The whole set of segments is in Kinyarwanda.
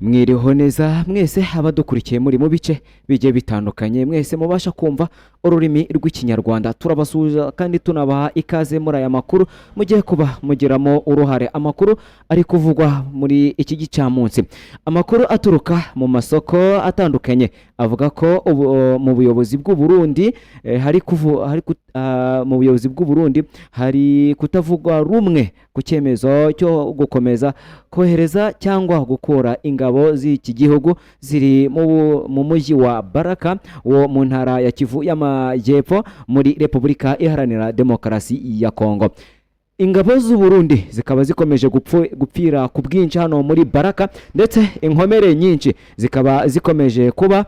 Mwiriho neza mwese abadukurikiye muri mu bice bigiye bitandukanye mwese mubasha kumva ururimi rw'ikinyarwanda turabasuhuza kandi tunabaha ikaze muri aya makuru mugiye kuba mugiramo uruhare amakuru ari kuvugwa muri iki gicamunsi amakuru aturuka mu masoko atandukanye avuga ko mu buyobozi bw'u Burundi mu buyobozi bw'u Burundi hari kutavugwa rumwe ku cyemezo cyo gukomeza kohereza cyangwa gukura ingabo z'iki gihugu ziri mu mujyi wa Baraka wo mu ntara ya Kivu y'Amajyepfo muri Repubulika Iharanira Demokarasi ya Kongo. Ingabo z'u Burundi zikaba zikomeje gupfira ku bwinshi hano muri Baraka ndetse inkomere nyinshi zikaba zikomeje kuba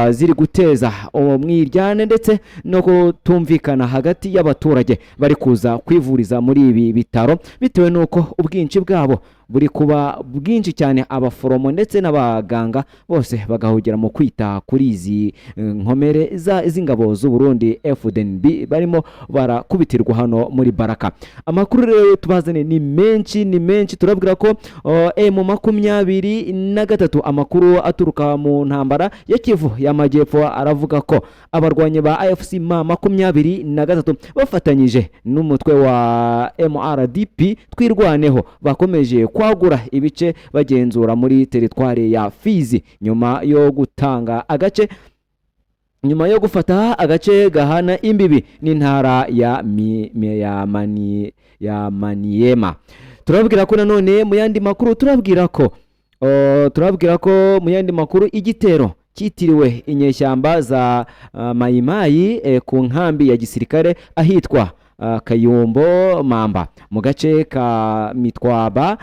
ziri guteza umwiryane ndetse no kutumvikana hagati y'abaturage bari kuza kwivuriza muri ibi bitaro bitewe nuko ubwinshi bwabo buri kuba bwinshi cyane abaforomo ndetse n'abaganga bose bagahugira mu kwita kuri izi nkomere z'ingabo z'u Burundi FDNB barimo barakubitirwa hano muri Baraka. Amakuru rero tubazane ni menshi turabwira ko M23 amakuru aturuka mu ntambara ya Kivu y'Amajyepfo aravuga ko abarwanye ba AFC M23 bafatanyije n'umutwe wa MRDP twirwaneho bakomeje kwagura ibice bagenzura muri teritwari ya Fizi nyuma yo gufata agace gahana imbibi n'intara ya Maniema. Turabwira ko nanone mu yandi makuru turabwira ko mu yandi makuru igitero cyitiriwe inyeshyamba za Mayimayi ku nkambi ya gisirikare ahitwa Kayumbo Mamba mu gace ka Mitwaba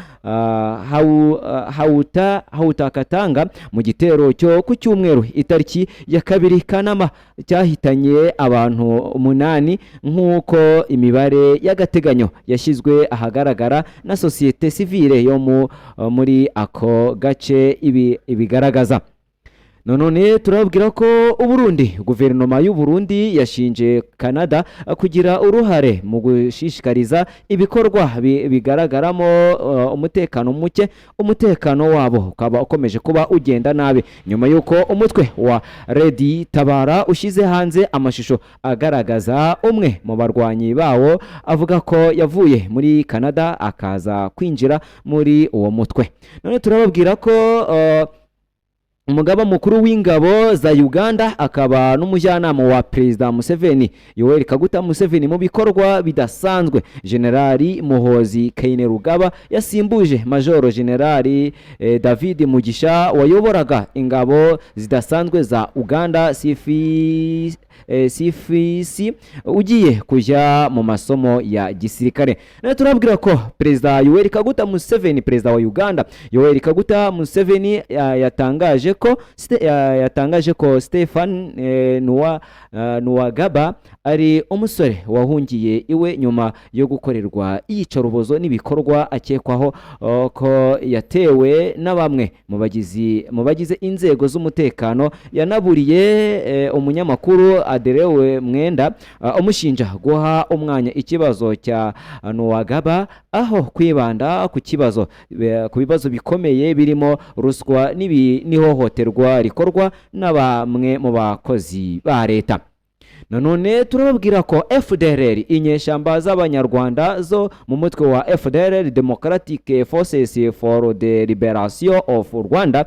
Hauta Katanga mu gitero cyo ku cyumweru itariki ya 2 Kanama cyahitanye abantu 8 nk'uko imibare y'agateganyo yashyizwe ahagaragara na societe civile yo muri ako gace ibigaragaza. None turabwira ko Uburundi guverinoma y'u Burundi yashinje Canada kugira uruhare mu gushishikariza ibikorwa bigaragaramo umutekano muke, umutekano wabo ukaba ukomeje kuba ugenda nabi nyuma yuko umutwe wa Redi Tabara ushize hanze amashusho agaragaza umwe mu barwanyi bawo avuga ko yavuye muri Canada akaza kwinjira muri uwo mutwe. None turababwira ko umugaba mukuru w'ingabo za Uganda akaba n'umujyanama wa Perezida Museveni Yoweri Kaguta Museveni mu bikorwa bidasanzwe Generali Muhozi Kainerugaba yasimbuje Majoro Generali David Mugisha wayoboraga ingabo zidasanzwe za Uganda CFC ugiye kujya mu masomo ya gisirikare. Na turabwira ko Perezida Yoweri Kaguta Museveni, Perezida wa Uganda Yoweri Kaguta Museveni yatangaje ko Stephen Nuwagaba ari umusore wahungiye iwe nyuma yo gukorerwa iyicarubozo n'ibikorwa akekwaho ko yatewe na bamwe mu bagize inzego z'umutekano. Yanaburiye umunyamakuru Aderewe Mwenda umushinja guha umwanya ikibazo cya Nuwagaba aho kwibanda ku bibazo bikomeye birimo ruswa n'ihohoterwa rikorwa na bamwe mu bakozi ba leta. Nanone turababwira ko FDLR inyeshyamba z'abanyarwanda zo mu mutwe wa FDLR Democratic Forces for the Liberation of Rwanda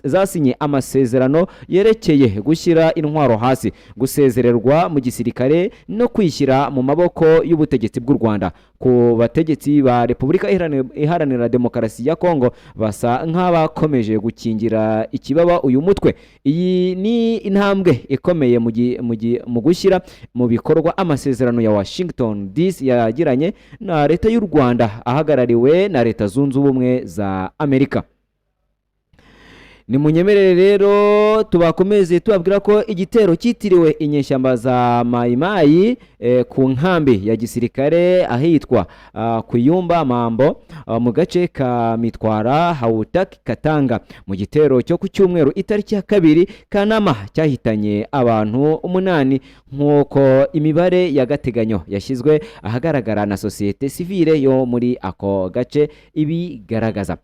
zasinye amasezerano yerekeye gushyira intwaro hasi, gusezererwa mu gisirikare no kwishyira mu maboko y'ubutegetsi bw'u Rwanda. Ku bategetsi ba Repubulika Iharanira Demokarasi ya Kongo basa nk'abakomeje gukingira ikibaba uyu mutwe. Iyi ni intambwe ikomeye mu gushyira mu bikorwa amasezerano ya Washington DC yagiranye na leta y'u Rwanda ahagarariwe na Leta Zunze Ubumwe za Amerika. Ni munyemerere rero tubakomeze tubabwira ko igitero cyitiriwe inyeshyamba za Mayimayi ku nkambi ya gisirikare ahitwa Kuyumba Mambo mu gace ka Mitwara Hauta Katanga mu gitero cyo ku cyumweru itariki ya 2 Kanama cyahitanye abantu 8 nk'uko imibare y'agateganyo yashyizwe ahagaragara na societe civile yo muri ako gace ibigaragaza.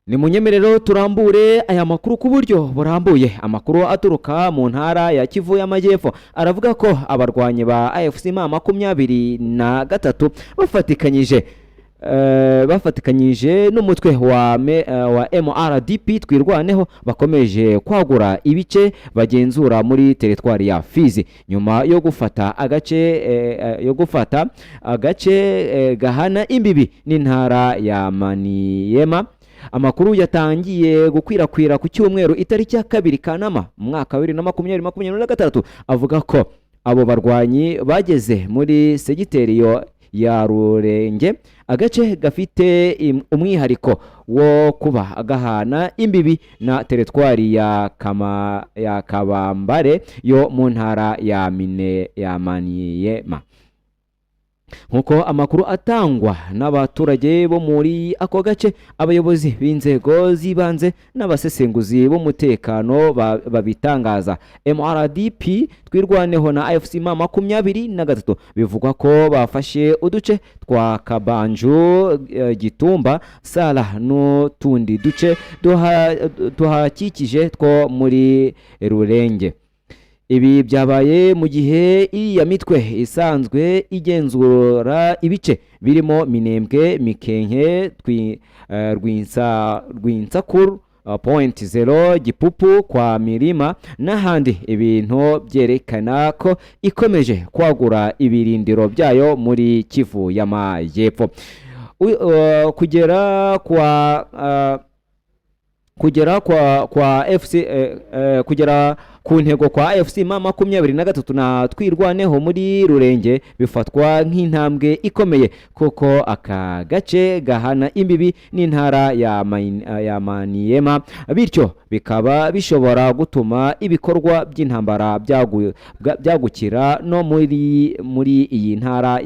Ni munyemerero turambure aya makuru ku buryo burambuye. Amakuru aturuka mu ntara ya Kivu y'Amajyepfo aravuga ko abarwanyi ba AFC M23 bafatikanyije n'umutwe wa MRDP twirwaneho bakomeje kwagura ibice bagenzura muri teritwari ya Fizi nyuma yo gufata agace gahana imbibi n'intara ya Maniema. Amakuru yatangiye gukwirakwira ku cyumweru itariki ya 2 Kanama mu mwaka wa 2023 avuga ko abo barwanyi bageze muri segiteri ya Rurenge, agace gafite umwihariko wo kuba gahana imbibi na teritwari ya Kabambare yo mu ntara ya Maniema. Nkuko amakuru atangwa n'abaturage bo muri ako gace, abayobozi b'inzego zibanze n'abasesenguzi b'umutekano babitangaza, MRDP twirwaneho na AFC M23 bivugwa ko bafashe uduce twa Kabanju, Gitumba, Sala n'utundi duce tuhakikije two muri Rurenge. Ibi byabaye mu gihe iya mitwe isanzwe igenzura ibice birimo Minembwe, Mikenke, Rwinsakuru, Point Zero, Gipupu, kwa Mirima n'ahandi, ibintu byerekana ko ikomeje kwagura ibirindiro byayo muri Kivu y'Amajyepfo. Kugera ku ntego kwa AFC M23 na twirwaneho muri Rurenge bifatwa nk'intambwe ikomeye kuko aka gace gahana imbibi n'intara ya Maniema, bityo bikaba bishobora gutuma ibikorwa by'intambara byagukira no muri iyi ntara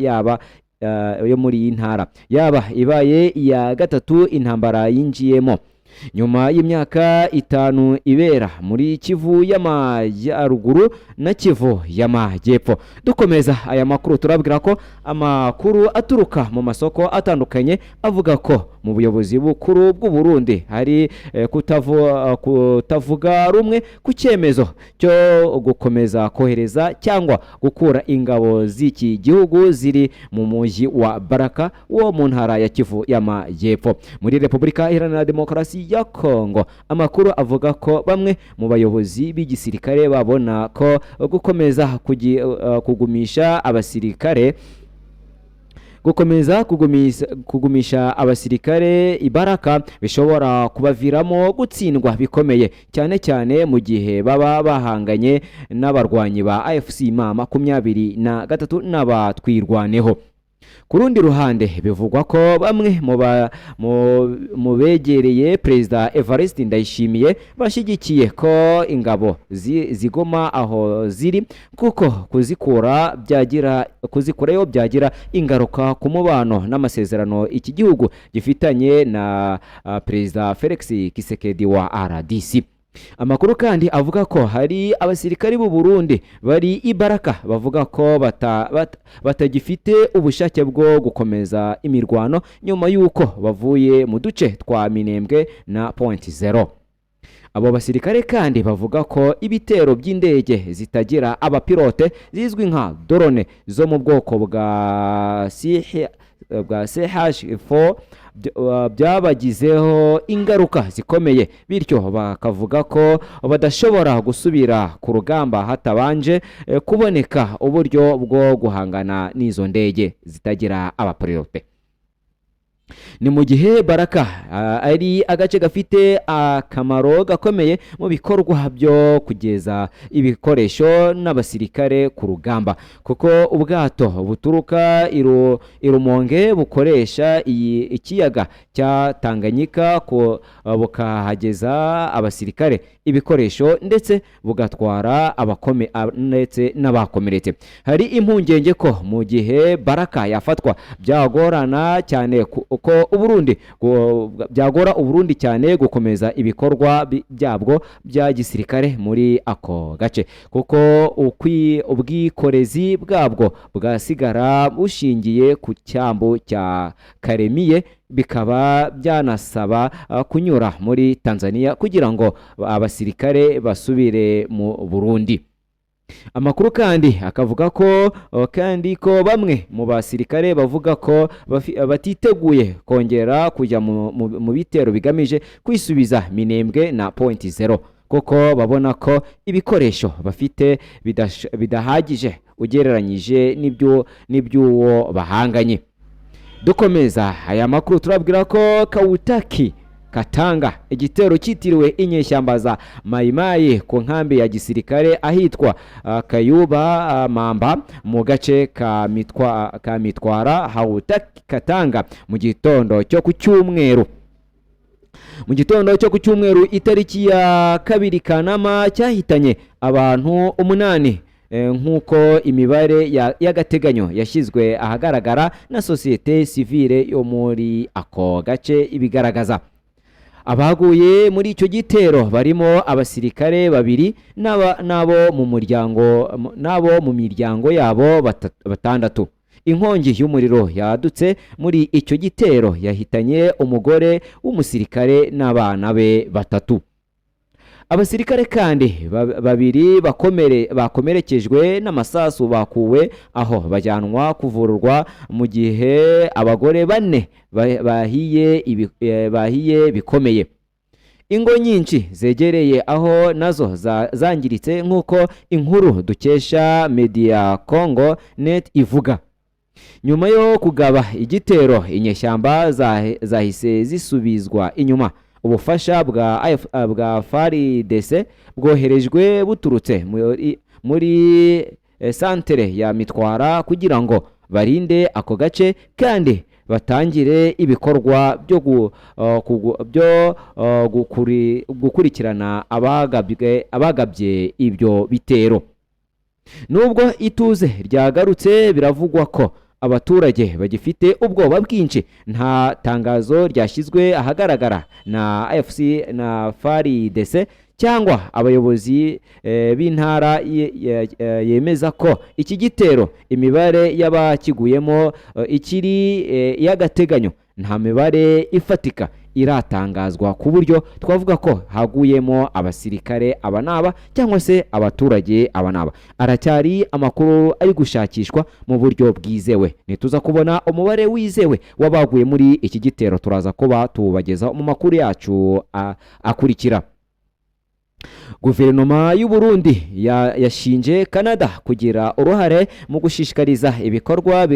yaba ibaye iya gatatu intambara yinjiyemo nyuma y'imyaka 5 ibera muri Kivu y'Amajyaruguru na Kivu y'Amajyepfo. Dukomeza aya makuru turabwira ko amakuru aturuka mu masoko atandukanye avuga ko mu buyobozi bukuru bw'u Burundi hari kutavuga rumwe ku cyemezo cyo gukomeza kohereza cyangwa gukura ingabo z'iki gihugu ziri mu mujyi wa Baraka wo mu ntara ya Kivu y'Amajyepfo muri Repubulika Iharanira Demokarasi ya Kongo. Amakuru avuga ko bamwe mu bayobozi b'igisirikare babona ko gukomeza kugumisha abasirikare ibaraka bishobora kubaviramo gutsindwa bikomeye, cyane cyane mu gihe baba bahanganye n'abarwanyi ba AFC M23 n'abatwirwaneho. Ku rundi ruhande bivugwa ko bamwe mu begereye Perezida Evariste Ndayishimiye bashyigikiye ko ingabo zigoma aho ziri kuko kuzikurayo byagira ingaruka ku mubano n'amasezerano iki gihugu gifitanye na Perezida Felix Tshisekedi wa RDC. Amakuru kandi avuga ko hari abasirikari b'u Burundi bari ibaraka bavuga ko batagifite ubushake bwo gukomeza imirwano nyuma y'uko bavuye mu duce twa Minembwe na Point Zero. Abo basirikare kandi bavuga ko ibitero by'indege zitagira abapilote zizwi nka drone zo mu bwoko bwa CH4 byabagizeho ingaruka zikomeye, bityo bakavuga ko badashobora gusubira ku rugamba hatabanje kuboneka uburyo bwo guhangana n'izo ndege zitagira abapilote. Ni mu gihe Baraka ari agace gafite akamaro gakomeye mu bikorwa byo kugeza ibikoresho n'abasirikare ku rugamba kuko ubwato buturuka Irumonge bukoresha ikiyaga cya Tanganyika bukahageza abasirikare ibikoresho ndetse bugatwara ndetse n'abakomeretse. Hari impungenge ko mu gihe Baraka yafatwa byagorana cyane uko byagora Uburundi cyane gukomeza ibikorwa byabwo bya gisirikare muri ako gace kuko ubwikorezi bwabwo bwasigara bushingiye ku cyambu cya Karemiye bikaba byanasaba kunyura muri Tanzania kugira ngo abasirikare basubire mu Burundi. Amakuru kandi akavuga ko bamwe mu basirikare bavuga ko batiteguye kongera kujya mu bitero bigamije kwisubiza Minembwe na Point Zero, kuko babona ko ibikoresho bafite bidahagije ugereranyije n'iby'uwo bahanganye. Dukomeza aya makuru turabwira ko Kawutaki Katanga, igitero cyitiriwe inyeshyamba za Mayimayi ku nkambi ya gisirikare ahitwa Kayuba Mamba mu gace ka Mitwara Kawutaki Katanga mu gitondo cyo ku cyumweru itariki ya 2 Kanama cyahitanye abantu 8 nk'uko imibare y'agateganyo yashyizwe ahagaragara na sosiyete sivile yo muri ako gace ibigaragaza. Abaguye muri icyo gitero barimo abasirikare 2 n'abo mu miryango yabo 6. Inkongi y'umuriro yadutse muri icyo gitero yahitanye umugore w'umusirikare n'abana be 3. Abasirikare kandi 2 bakomerekejwe n'amasasu bakuwe aho bajyanwa kuvurwa, mu gihe abagore 4 bahiye bikomeye. Ingo nyinshi zegereye aho nazo zangiritse nk'uko inkuru dukesha Media Congo Net ivuga. Nyuma yo kugaba igitero, inyeshyamba zahise zisubizwa inyuma. Ubufasha bwa FARDC bwoherejwe buturutse muri santere ya Mitwara kugira ngo barinde ako gace kandi batangire ibikorwa byo gukurikirana abagabye ibyo bitero. Nubwo ituze ryagarutse, biravugwa ko abaturage bagifite ubwoba bwinshi. Nta tangazo ryashyizwe ahagaragara na AFC na FARDC cyangwa abayobozi b'intara yemeza ko iki gitero imibare y'abakiguyemo ikiri y'agateganyo. Nta mibare ifatika iratangazwa ku buryo twavuga ko haguyemo abasirikare abanaba cyangwa se abaturage abanaba. Aracyari amakuru ari gushakishwa mu buryo bwizewe. Nituza kubona umubare wizewe wabaguye muri iki gitero turaza kuba tubageza mu makuru yacu akurikira. Guverinoma y'u Burundi yashinje Canada kugira uruhare mu gushishikariza ibikorwa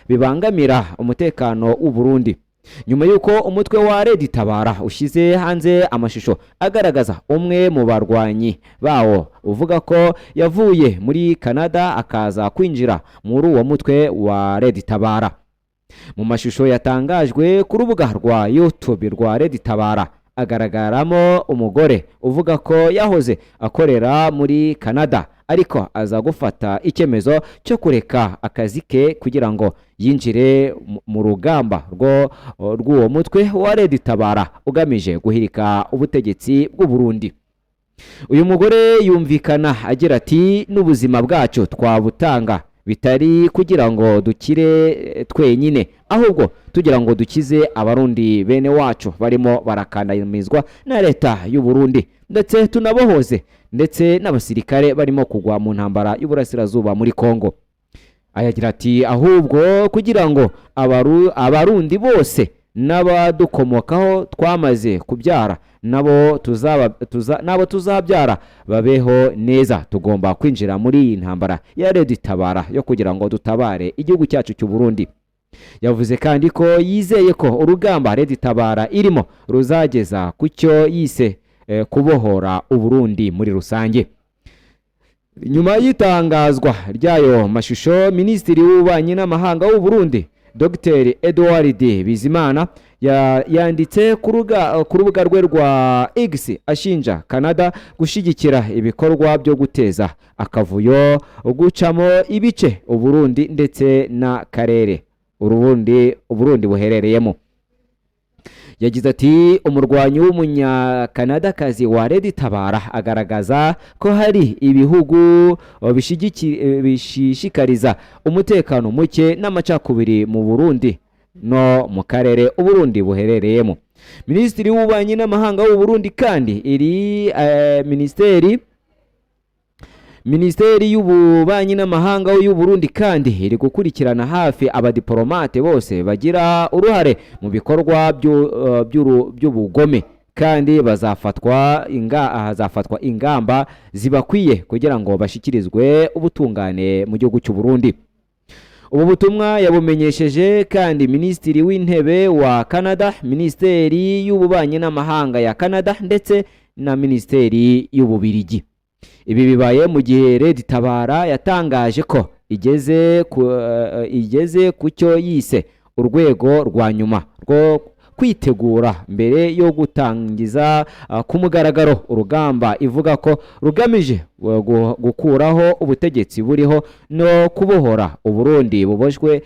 bibangamira umutekano w'u Burundi, nyuma yuko umutwe wa Red Tabara ushyize hanze amashusho agaragaza umwe mu barwanyi bawo uvuga ko yavuye muri Canada akaza kwinjira muri uwo mutwe wa Red Tabara. Mu mashusho yatangajwe ku rubuga rwa YouTube rwa Red Tabara agaragaramo umugore uvuga ko yahoze akorera muri Canada ariko aza gufata icyemezo cyo kureka akazi ke kugira ngo yinjire mu rugamba rw'uwo mutwe wa Red Tabara ugamije guhirika ubutegetsi bw'u Burundi. Uyu mugore yumvikana agira ati, n'ubuzima bwacu twabutanga bitari kugira ngo dukire twenyine, ahubwo tugira ngo dukize abarundi bene wacu barimo barakandamizwa na leta y'u Burundi, ndetse tunabohoze ndetse n'abasirikare barimo kugwa mu ntambara y'uburasirazuba muri Kongo. Ayagira ati, ahubwo kugira ngo abarundi bose n'abadukomokaho twamaze kubyara nabo tuzabyara babeho neza, tugomba kwinjira muri iyi ntambara ya Red Tabara yo kugira ngo dutabare igihugu cyacu cy'u Burundi. Yavuze kandi ko yizeye ko urugamba Red Tabara irimo ruzageza ku cyo yise kubohora u Burundi muri rusange. Nyuma y'itangazwa ryayo mashusho, Minisitiri w'Ububanyi n'Amahanga w'u Burundi Dr Edouard Bizimana yanditse ku rubuga rwe rwa X ashinja Canada gushyigikira ibikorwa byo guteza akavuyo gucamo ibice u Burundi ndetse na karere Uburundi buherereyemo. Yagize ati, umurwanyi w'umunyakanadakazi wa Red Tabara agaragaza ko hari ibihugu bishishikariza umutekano muke n'amacakubiri mu Burundi no mu karere Uburundi buherereyemo. Minisitiri w'ububanyi n'amahanga w'u Burundi kandi iri Minisiteri y'ububanyi n'amahanga y'u Burundi kandi iri gukurikirana hafi abadiplomate bose bagira uruhare mu bikorwa by'ubugome, kandi hazafatwa ingamba zibakwiye kugira ngo bashyikirizwe ubutungane mu gihugu cy'u Burundi. Ubu butumwa yabumenyesheje kandi Minisitiri w'Intebe wa Canada, Minisiteri y'ububanyi n'amahanga ya Canada ndetse na Minisiteri y'Ububirigi. Ibi bibaye mu gihe Red Tabara yatangaje ko igeze ku cyo yise urwego rwa nyuma rwo kwitegura mbere yo gutangiza ku mugaragaro urugamba ivuga ko rugamije gukuraho ubutegetsi buriho no kubohora Uburundi buboshwe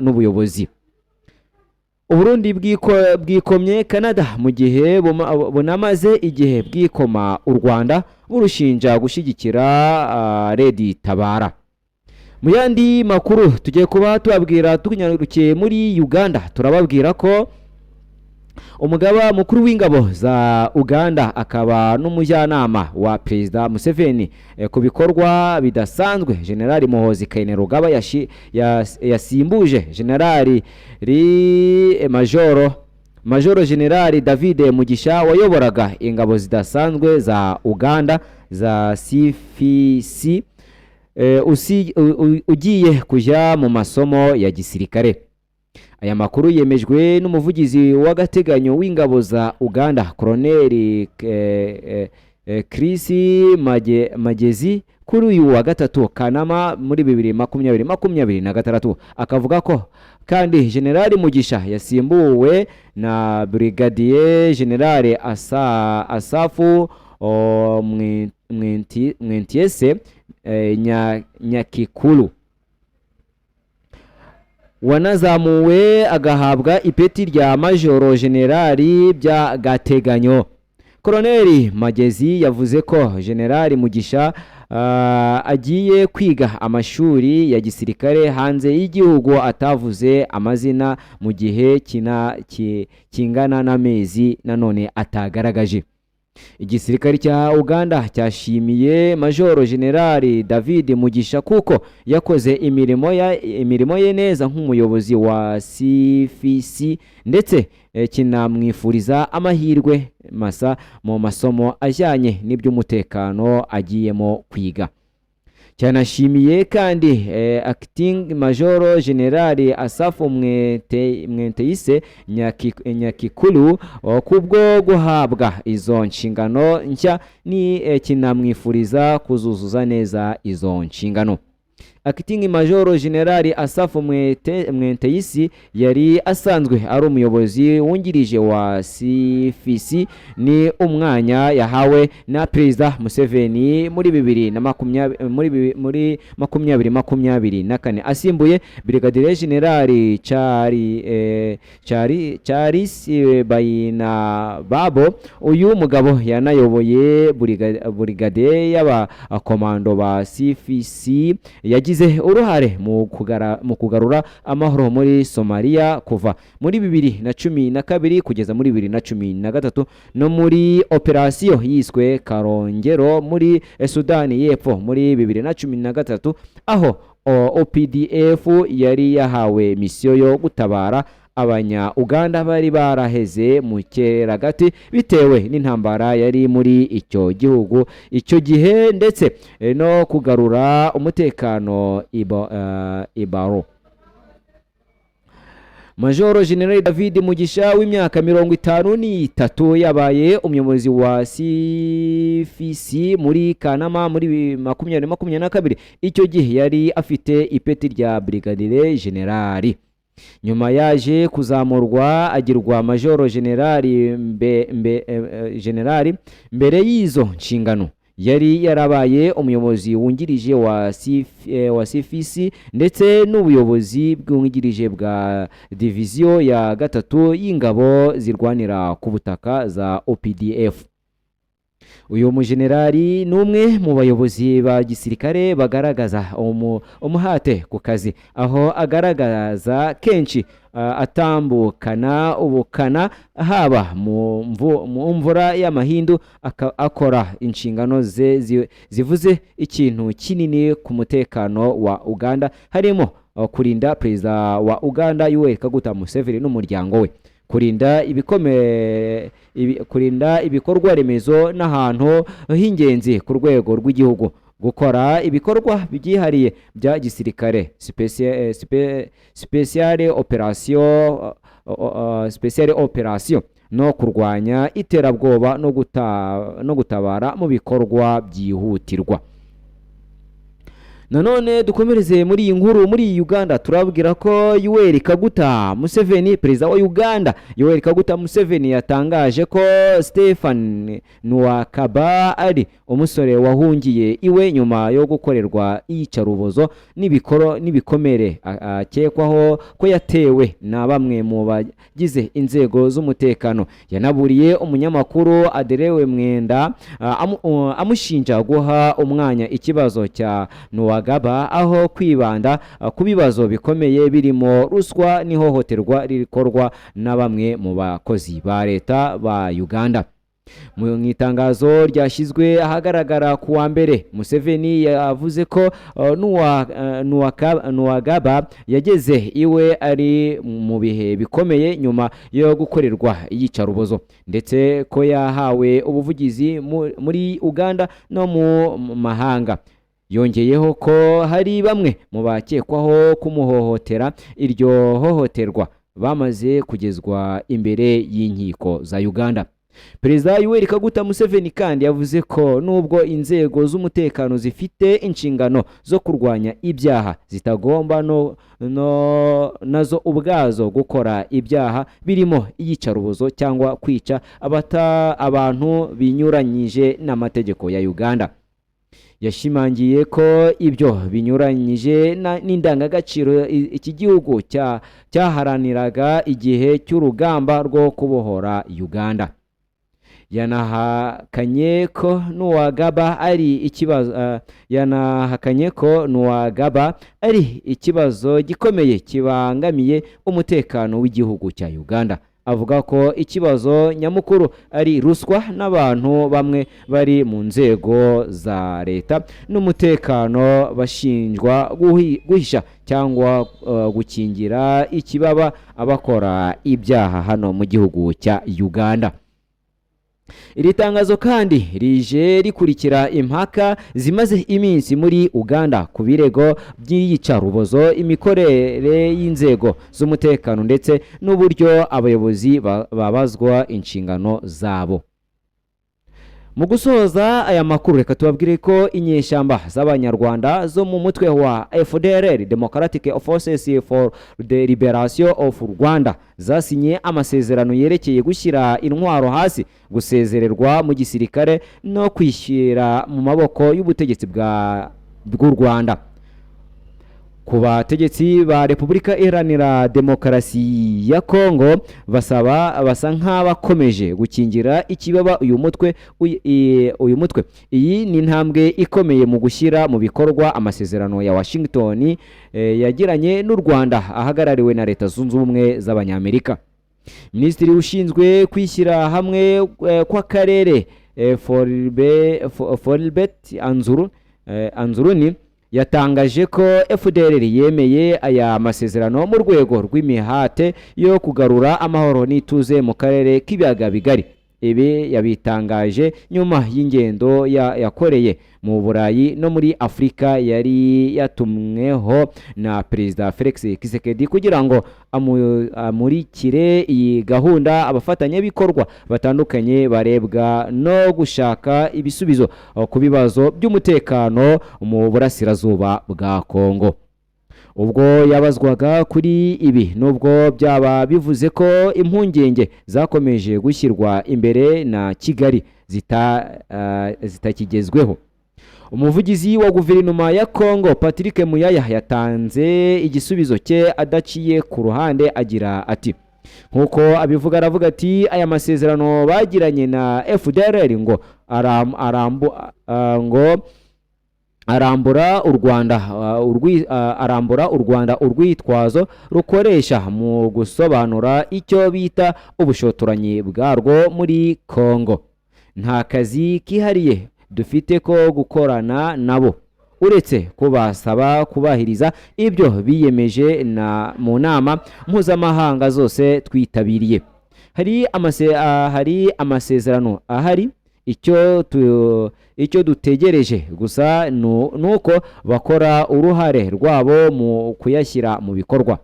n'ubuyobozi. Uburundi bwikomye Canada mu gihe bunamaze igihe bwikoma u Rwanda burushinja gushyigikira Red Tabara. Mu yandi makuru tugiye kuba tubabwira tukunyarukiye muri Uganda, turababwira ko umugaba mukuru w'ingabo za Uganda akaba n'umujyanama wa Perezida Museveni ku bikorwa bidasanzwe General Muhoozi Kainerugaba yasimbuje General Majoro General David Mugisha wayoboraga ingabo zidasanzwe za Uganda za CFC ugiye kujya mu masomo ya gisirikare. Aya makuru yemejwe n'umuvugizi w'agateganyo w'ingabo za Uganda Colonel Chris Magezi kuri uyu wa gatatu Kanama muri 2026, akavuga ko kandi General Mugisha yasimbuwe na Brigadier General Asafu Mwentiese Nyakikulu wanazamuwe agahabwa ipeti rya Majoro Generali bya gateganyo. Colonel Magezi yavuze ko General Mugisha agiye kwiga amashuri ya gisirikare hanze y'igihugu atavuze amazina mu gihe kingana n'amezi nanone atagaragaje. Igisirikare cya Uganda cyashimiye Majoro General David Mugisha kuko yakoze imirimo ye neza nk'umuyobozi wa CFC ndetse kinamwifuriza amahirwe masa mu masomo ajyanye n'iby'umutekano agiyemo kwiga. Cyanashimiye kandi Acting Major General Asafu Mwentiese Nyakikulu kubwo guhabwa izo nshingano nshya, ni kinamwifuriza kuzuzuza neza izo nshingano. Acting Major General Asafu Mwentiese yari asanzwe ari umuyobozi wungirije wa CFC, ni umwanya yahawe na Perezida Museveni muri 2024 asimbuye Brigadier General Charles Bayinababo. Uyu mugabo yanayoboye brigade y'abakomando ba CFC yagize uruhare mu kugarura amahoro muri Somalia kuva muri 2012 kugeza muri 2013 no muri operasiyo yiswe Karongero muri Sudani y'Epfo muri 2013, aho OPDF yari yahawe misiyo yo gutabara abanya-Uganda bari baraheze mu keragati bitewe n'intambara yari muri icyo gihugu icyo gihe ndetse no kugarura umutekano ibaro. Majoro General David Mugisha w'imyaka 53 yabaye umuyobozi wa CFC muri Kanama muri 2022. Icyo gihe yari afite ipeti rya Brigadier General. Nyuma yaje kuzamurwa agirwa Majoro General mbere y'izo nshingano yari yarabaye umuyobozi wungirije wa CFC ndetse n'ubuyobozi bwungirije bwa diviziyo ya gatatu y'ingabo zirwanira ku butaka za OPDF. uyu mujenerali ni umwe mu bayobozi ba gisirikare bagaragaza umuhate ku kazi, aho agaragaza kenshi atambukana ubukana haba mu mvura y'amahindu, akora inshingano ze zivuze ikintu kinini ku mutekano wa Uganda, harimo kurinda perezida wa Uganda Yoweri Kaguta Museveni n'umuryango we, kurinda ibikorwa remezo n'ahantu h'ingenzi ku rwego rw'igihugu, gukora ibikorwa byihariye bya gisirikare special operation no kurwanya iterabwoba no gutabara mu bikorwa byihutirwa. Nanone dukomereze muri iyi nkuru. Muri Uganda turabwira ko Yoweri Kaguta Museveni, perezida wa Uganda Yoweri Kaguta Museveni, yatangaje ko Stephen Nwakaba ari umusore wahungiye iwe nyuma yo gukorerwa iyicarubozo n'ibikomere akekwaho ko yatewe na bamwe mu bagize inzego z'umutekano. Yanaburiye umunyamakuru Aderewe Mwenda amushinja guha umwanya ikibazo cya Nwagaba aho kwibanda ku bibazo bikomeye birimo ruswa n'ihohoterwa rikorwa na bamwe mu bakozi ba leta ba Uganda. Mu itangazo ryashyizwe ahagaragara ku wa mbere, Museveni yavuze ko Nwagaba yageze iwe ari mu bihe bikomeye nyuma yo gukorerwa iyicarubozo, ndetse ko yahawe ubuvugizi muri Uganda no mu mahanga. Yongeyeho ko hari bamwe mu bakekwaho kumuhohotera iryo hohoterwa bamaze kugezwa imbere y'inkiko za Uganda. Perezida Yoweri Kaguta Museveni kandi yavuze ko nubwo inzego z'umutekano zifite inshingano zo kurwanya ibyaha, zitagomba nazo ubwazo gukora ibyaha birimo iyicarubozo cyangwa kwica abantu binyuranyije n'amategeko ya Uganda. Yashimangiye ko ibyo binyuranyije n'indangagaciro iki gihugu cyaharaniraga igihe cy'urugamba rwo kubohora Uganda. Yanahakanye ko Nwagaba ari ikibazo gikomeye kibangamiye umutekano w'igihugu cya Uganda. Avuga ko ikibazo nyamukuru ari ruswa n'abantu bamwe bari mu nzego za leta n'umutekano bashinjwa guhisha cyangwa gukingira ikibaba abakora ibyaha hano mu gihugu cya Uganda. Iri tangazo kandi rije rikurikira impaka zimaze iminsi muri Uganda ku birego by'iyicarubozo, imikorere y'inzego z'umutekano ndetse n'uburyo abayobozi babazwa inshingano zabo. Mu gusoza aya makuru, reka tubabwire ko inyeshyamba z'abanyarwanda zo mu mutwe wa FDLR, Democratic Forces for the Liberation of Rwanda, zasinye amasezerano yerekeye gushyira intwaro hasi, gusezererwa mu gisirikare no kwishyira mu maboko y'ubutegetsi bw'u Rwanda. Ku bategetsi ba Repubulika Iharanira Demokarasi ya Kongo basa nk'abakomeje gukingira ikibaba uyu mutwe. Iyi ni intambwe ikomeye mu gushyira mu bikorwa amasezerano ya Washington yagiranye n'u Rwanda ahagarariwe na Leta Zunze Ubumwe z'Abanyamerika. Minisitiri ushinzwe kwishyira hamwe kw'akarere Foribert Anzuruni yatangaje ko FDLR yemeye aya masezerano mu rwego rw'imihate yo kugarura amahoro n'ituze mu karere k'ibiyaga bigari. Ibi yabitangaje nyuma y'ingendo yakoreye mu Burayi no muri Afurika yari yatumweho na Perezida Felix Tshisekedi kugira ngo amurikire iyi gahunda abafatanyabikorwa batandukanye barebwa no gushaka ibisubizo ku bibazo by'umutekano mu burasirazuba bwa Kongo. Ubwo yabazwaga kuri ibi, nubwo byaba bivuze ko impungenge zakomeje gushyirwa imbere na Kigali zitakigezweho, umuvugizi wa guverinoma ya Kongo Patrick Muyaya yatanze igisubizo cye adaciye ku ruhande agira ati, nkuko abivuga aravuga ati aya masezerano bagiranye na FDLR ngo ngo arambura u Rwanda urwitwazo rukoresha mu gusobanura icyo bita ubushotoranyi bwarwo muri Kongo. Nta kazi kihariye dufite ko gukorana nabo uretse kubasaba kubahiriza ibyo biyemeje mu nama mpuzamahanga zose twitabiriye. Hari amasezerano ahari. Icyo dutegereje gusa nuko bakora uruhare rwabo mu kuyashyira mu bikorwa.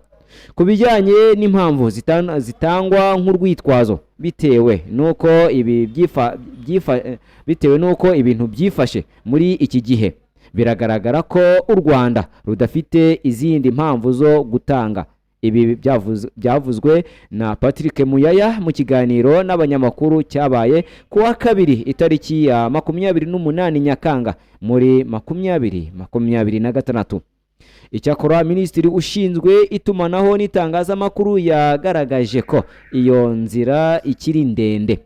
Ku bijyanye n'impamvu zitangwa nk'urwitwazo bitewe nuko ibintu byifashe muri iki gihe, biragaragara ko u Rwanda rudafite izindi mpamvu zo gutanga. Ibi byavuzwe na Patrick Muyaya mu kiganiro n'abanyamakuru cyabaye ku wa kabiri itariki ya 28 Nyakanga muri 2026. Icyakora Minisitiri ushinzwe itumanaho n'itangazamakuru yagaragaje ko iyo nzira ikiri ndende.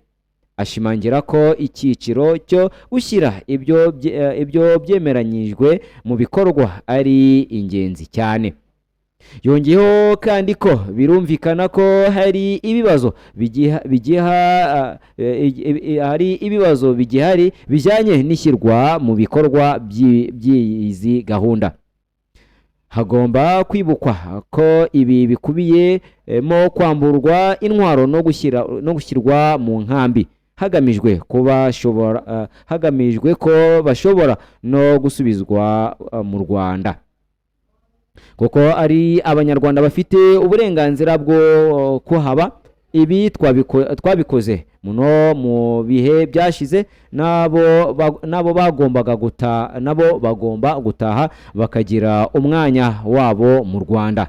Ashimangira ko icyiciro cyo gushyira ibyo byemeranyijwe mu bikorwa ari ingenzi cyane. Yongeyeho kandi ko birumvikana ko hari ibibazo bigihari bijyanye n'ishyirwa mu bikorwa by'izi gahunda. Hagomba kwibukwa ko ibi bikubiyemo kwamburwa intwaro no gushyirwa mu nkambi hagamijwe ko bashobora no gusubizwa mu Rwanda, kuko ari Abanyarwanda bafite uburenganzira bwo kuhaba. Ibi twabikoze mu bihe byashize, nabo bagomba gutaha bakagira umwanya wabo mu Rwanda.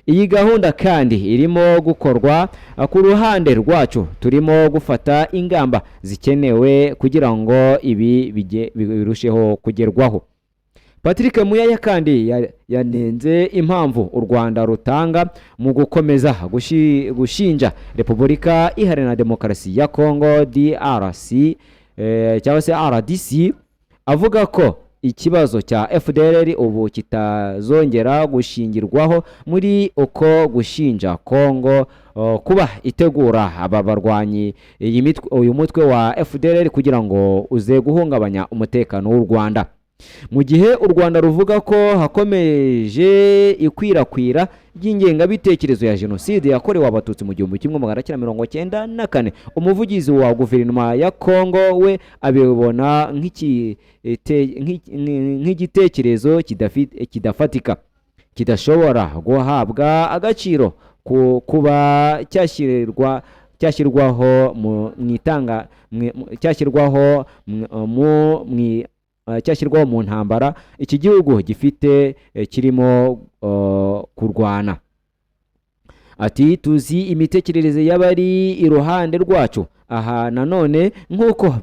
Iyi gahunda kandi irimo gukorwa ku ruhande rwacu. Turimo gufata ingamba zikenewe kugira ngo ibi birusheho kugerwaho. Patrick Muyaya kandi yanenze impamvu u Rwanda rutanga mu gukomeza gushinja Repubulika Iharanira Demokarasi ya Kongo DRC cyangwa se RDC, avuga ko ikibazo cya FDLR ubu kitazongera gushingirwaho muri uko gushinja Kongo kuba itegura aba barwanyi uyu mutwe wa FDLR kugira ngo uze guhungabanya umutekano w'u Rwanda. Mu gihe u Rwanda ruvuga ko hakomeje ikwirakwira ry'ingengabitekerezo ya jenoside yakorewe Abatutsi mu 1994, umuvugizi wa guverinoma ya Kongo we abibona nk'igitekerezo kidafatika kidashobora guhabwa agaciro kuba cyashyirwaho mu ntambara iki gihugu gifite kirimo kurwana. Ati tuzi imitekerereze y'abari iruhande rwacu. Aha nanone nk'uko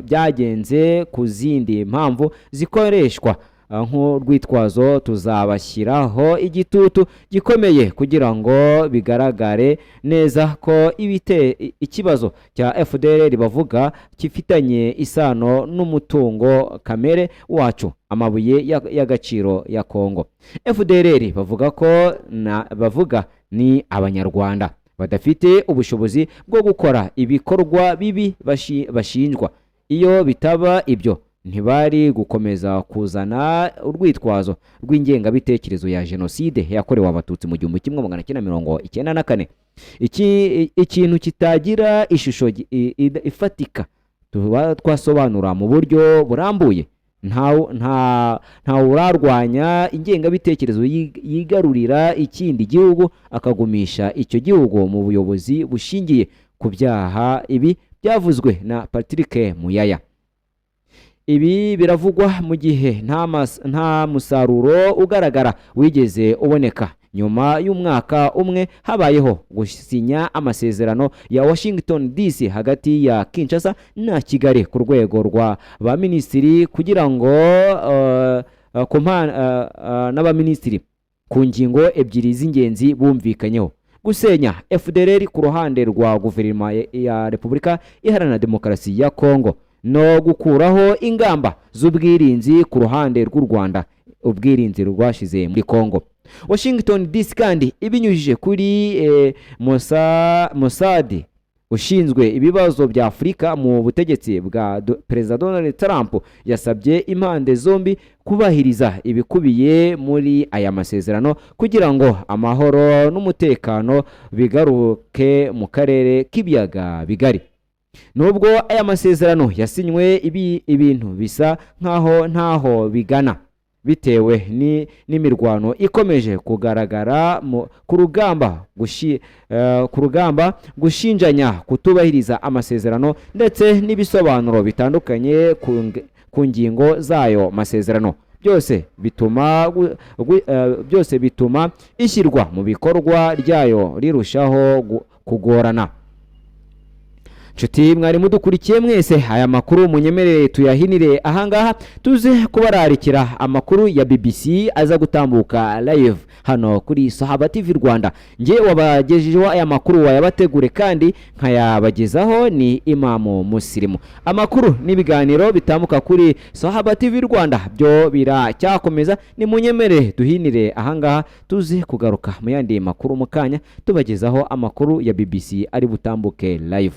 byagenze ku zindi mpamvu zikoreshwa nk'urwitwazo, tuzabashyiraho igitutu gikomeye kugira ngo bigaragare neza ko ikibazo cya FDLR bavuga kifitanye isano n'umutungo kamere wacu, amabuye y'agaciro ya Kongo. FDLR bavuga ni Abanyarwanda badafite ubushobozi bwo gukora ibikorwa bibi bashinjwa. Iyo bitaba ibyo ntibari gukomeza kuzana urwitwazo rw'ingengabitekerezo ya jenoside yakorewe Abatutsi mu 1994. Ikintu kitagira ishusho ifatika twasobanura mu buryo burambuye. Nta urarwanya ingengabitekerezo yigarurira ikindi gihugu akagumisha icyo gihugu mu buyobozi bushingiye ku byaha. Ibi byavuzwe na Patrick Muyaya. Ibi biravugwa mu gihe nta musaruro ugaragara wigeze uboneka nyuma y'umwaka umwe habayeho gusinya amasezerano ya Washington DC hagati ya Kinshasa na Kigali ku rwego rwa ba minisitiri kugira ngo n'abaminisitiri ku ngingo ebyiri z'ingenzi bumvikanyeho: gusenya FDLR ku ruhande rwa guverinoma ya Repubulika Iharanira Demokarasi ya Kongo no gukuraho ingamba z'ubwirinzi ku ruhande rw'u Rwanda, ubwirinzi rwashize muri Kongo. Washington DC kandi ibinyujije kuri Mossad ushinzwe ibibazo bya Afurika mu butegetsi bwa Perezida Donald Trump yasabye impande zombi kubahiriza ibikubiye muri aya masezerano kugira ngo amahoro n'umutekano bigaruke mu karere k'ibiyaga bigari. Nubwo aya masezerano yasinywe, ibintu bisa ntaho bigana bitewe n'imirwano ikomeje kugaragara ku rugamba gushinjanya kutubahiriza amasezerano ndetse n'ibisobanuro bitandukanye ku ngingo zayo masezerano. Byose bituma ishyirwa mu bikorwa ryayo rirushaho kugorana. Nshuti mwari mudukurikiye mwese, aya makuru munyemerere tuyahinire ahangaha, tuze kubararikira amakuru ya BBC aza gutambuka live hano kuri Sahaba TV Rwanda. Nge wabagejejeho aya makuru wayabategure kandi nkayabagezaho ni Imamu Muslimu. Amakuru n'ibiganiro bitambuka kuri Sahaba TV Rwanda byo biracyakomeza, ni munyemerere duhinire ahangaha, tuze kugaruka mu yandi makuru mukanya tubagezaho amakuru ya BBC ari butambuke live.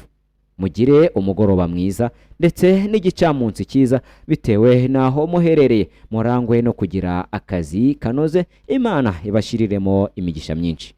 Mugire umugoroba mwiza ndetse n'igicamunsi cyiza bitewe naho muherereye, murangwe no kugira akazi kanoze. Imana ibashiriremo imigisha myinshi.